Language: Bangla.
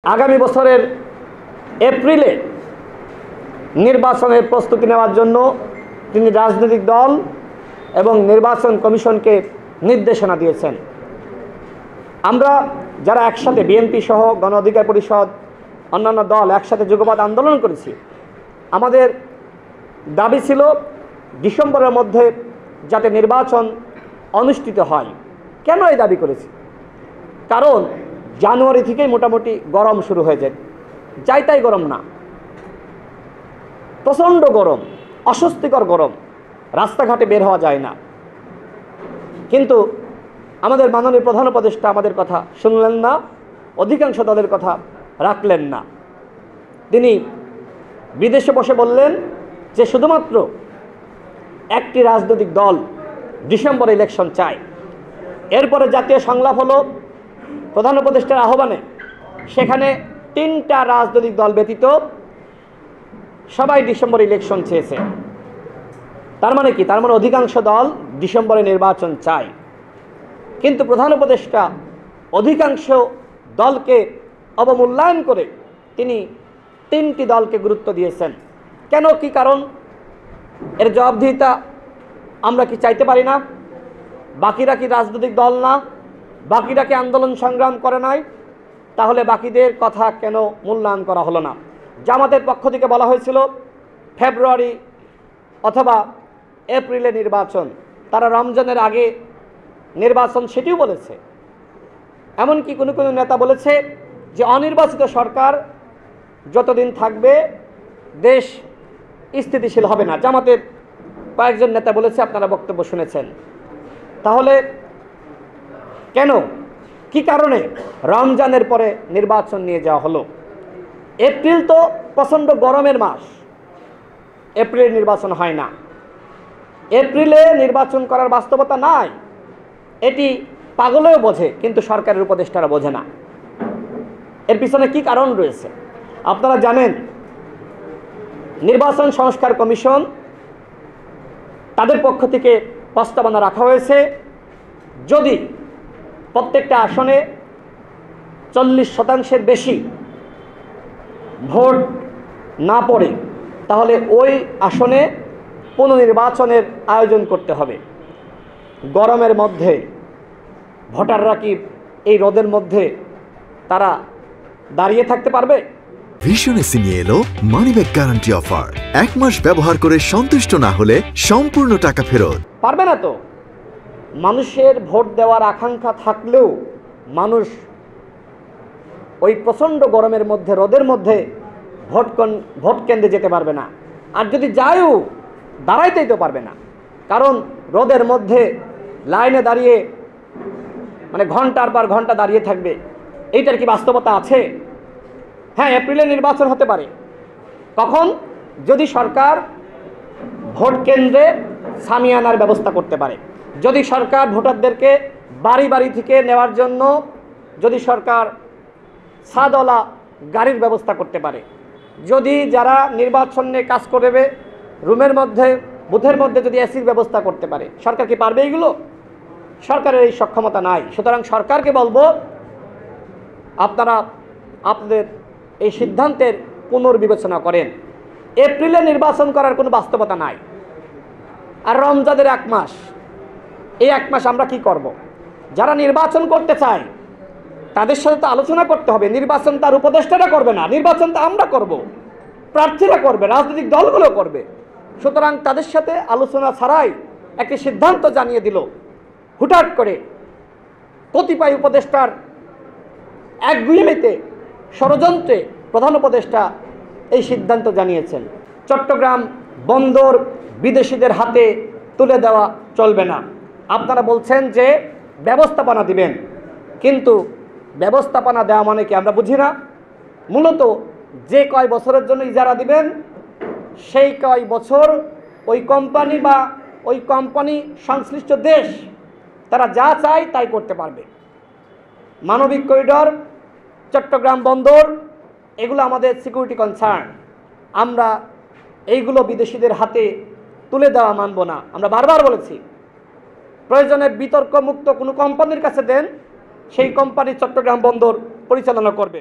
আগামী বছরের এপ্রিলে নির্বাচনের প্রস্তুতি নেওয়ার জন্য তিনি রাজনৈতিক দল এবং নির্বাচন কমিশনকে নির্দেশনা দিয়েছেন। আমরা যারা একসাথে বিএনপি সহ গণ অধিকার পরিষদ অন্যান্য দল একসাথে যুগপৎ আন্দোলন করেছি, আমাদের দাবি ছিল ডিসেম্বরের মধ্যে যাতে নির্বাচন অনুষ্ঠিত হয়। কেন এই দাবি করেছি? কারণ জানুয়ারি থেকেই মোটামুটি গরম শুরু হয়ে যায়, যাই তাই গরম না, প্রচণ্ড গরম, অস্বস্তিকর গরম, রাস্তাঘাটে বের হওয়া যায় না। কিন্তু আমাদের মাননীয় প্রধান উপদেষ্টা আমাদের কথা শুনলেন না, অধিকাংশ দলের কথা রাখলেন না। তিনি বিদেশে বসে বললেন যে শুধুমাত্র একটি রাজনৈতিক দল ডিসেম্বর ইলেকশন চায়। এরপরে জাতীয় সংলাপ হলো প্রধান উপদেষ্টার আহ্বানে, সেখানে 3টা রাজনৈতিক দল ব্যতীত সবাই ডিসেম্বর ইলেকশন চেয়েছে। তার মানে কি? তার মানে অধিকাংশ দল ডিসেম্বরে নির্বাচন চায়। কিন্তু প্রধান উপদেষ্টা অধিকাংশ দলকে অবমূল্যায়ন করে তিনি 3টি দলকে গুরুত্ব দিয়েছেন। কেন, কি কারণ? এর জবাবদিহিতা আমরা কি চাইতে পারি না? বাকিরা কি রাজনৈতিক দল না? বাকিরা কি আন্দোলন সংগ্রাম করে নাই? তাহলে বাকিদের কথা কেন মূল্যায়ন করা হলো না? জামাতের পক্ষ থেকে বলা হয়েছিল ফেব্রুয়ারি অথবা এপ্রিলে নির্বাচন, তারা রমজানের আগে নির্বাচন সেটিও বলেছে। এমনকি কোনো কোনো নেতা বলেছে যে অনির্বাচিত সরকার যতদিন থাকবে দেশ স্থিতিশীল হবে না। জামাতের কয়েকজন নেতা বলেছে, আপনারা বক্তব্য শুনেছেন। তাহলে কেন, কি কারণে রমজানের পরে নির্বাচন নিয়ে যাওয়া হলো? এপ্রিল তো প্রচণ্ড গরমের মাস, এপ্রিলে নির্বাচন হয় না। এপ্রিলে নির্বাচন করার বাস্তবতা নাই, এটি পাগলেও বোঝে, কিন্তু সরকারের উপদেষ্টারা বোঝে না। এর পিছনে কি কারণ রয়েছে আপনারা জানেন। নির্বাচন সংস্কার কমিশন তাদের পক্ষ থেকে প্রস্তাবনা রাখা হয়েছে, যদি প্রত্যেকটা আসনে 40% বেশি ভোট না পড়ে তাহলে ওই আসনে পুনর্নির্বাচনের আয়োজন করতে হবে। গরমের মধ্যে ভোটাররা কি এই রোদের মধ্যে তারা দাঁড়িয়ে থাকতে পারবে? ভিশন এসি নিয়ে এলো মানি ব্যাক গ্যারান্টি অফার। 1 মাস ব্যবহার করে সন্তুষ্ট না হলে সম্পূর্ণ টাকা ফেরত। পারবে না তো। মানুষের ভোট দেওয়ার আকাঙ্ক্ষা থাকলেও মানুষ ওই প্রচণ্ড গরমের মধ্যে, রোদের মধ্যে ভোট কেন্দ্রে যেতে পারবে না। আর যদি যায়ও, দাঁড়াইতেই তো পারবে না। কারণ রোদের মধ্যে লাইনে দাঁড়িয়ে মানে ঘন্টার পর ঘন্টা দাঁড়িয়ে থাকবে, এইটার কি বাস্তবতা আছে? হ্যাঁ, এপ্রিলে নির্বাচন হতে পারে। কখন? যদি সরকার ভোট কেন্দ্রে সামিয়ানার ব্যবস্থা করতে পারে, যদি সরকার ভোটারদেরকে বাড়ি বাড়ি থেকে নেওয়ার জন্য যদি সরকার ছাদওয়ালা গাড়ির ব্যবস্থা করতে পারে, যদি যারা নির্বাচন নিয়ে কাজ করবে রুমের মধ্যে, বুথের মধ্যে যদি এসির ব্যবস্থা করতে পারে, সরকার কি পারবে এইগুলো? সরকারের এই সক্ষমতা নাই। সুতরাং সরকারকে বলবো, আপনারা আপনাদের এই সিদ্ধান্তের পুনর্বিবেচনা করেন। এপ্রিলে নির্বাচন করার কোনো বাস্তবতা নাই। আর রমজানের 1 মাস, এই 1 মাস আমরা কি করব? যারা নির্বাচন করতে চায় তাদের সাথে তো আলোচনা করতে হবে। নির্বাচন তার উপদেষ্টারা করবে না, নির্বাচন তো আমরা করব, প্রার্থীরা করবে, রাজনৈতিক দলগুলো করবে। সুতরাং তাদের সাথে আলোচনা ছাড়াই একটি সিদ্ধান্ত জানিয়ে দিল হুটহাট করে। কতিপয় উপদেষ্টার একগুঁয়েমিতে, ষড়যন্ত্রে প্রধান উপদেষ্টা এই সিদ্ধান্ত জানিয়েছেন। চট্টগ্রাম বন্দর বিদেশিদের হাতে তুলে দেওয়া চলবে না। আপনারা বলছেন যে ব্যবস্থাপনা দিবেন, কিন্তু ব্যবস্থাপনা দেওয়া মানে কি আমরা বুঝি না। মূলত যে কয় বছরের জন্য ইজারা দিবেন, সেই কয় বছর ওই কোম্পানি বা ওই কোম্পানি সংশ্লিষ্ট দেশ তারা যা চায় তাই করতে পারবে। মানবিক করিডর, চট্টগ্রাম বন্দর, এগুলো আমাদের সিকিউরিটি কনসার্ন। আমরা এইগুলো বিদেশিদের হাতে তুলে দেওয়া মানব না। আমরা বারবার বলেছি, প্রয়োজনে বিতর্ক মুক্ত কোনো কোম্পানির কাছে দেন, সেই কোম্পানি চট্টগ্রাম বন্দর পরিচালনা করবে।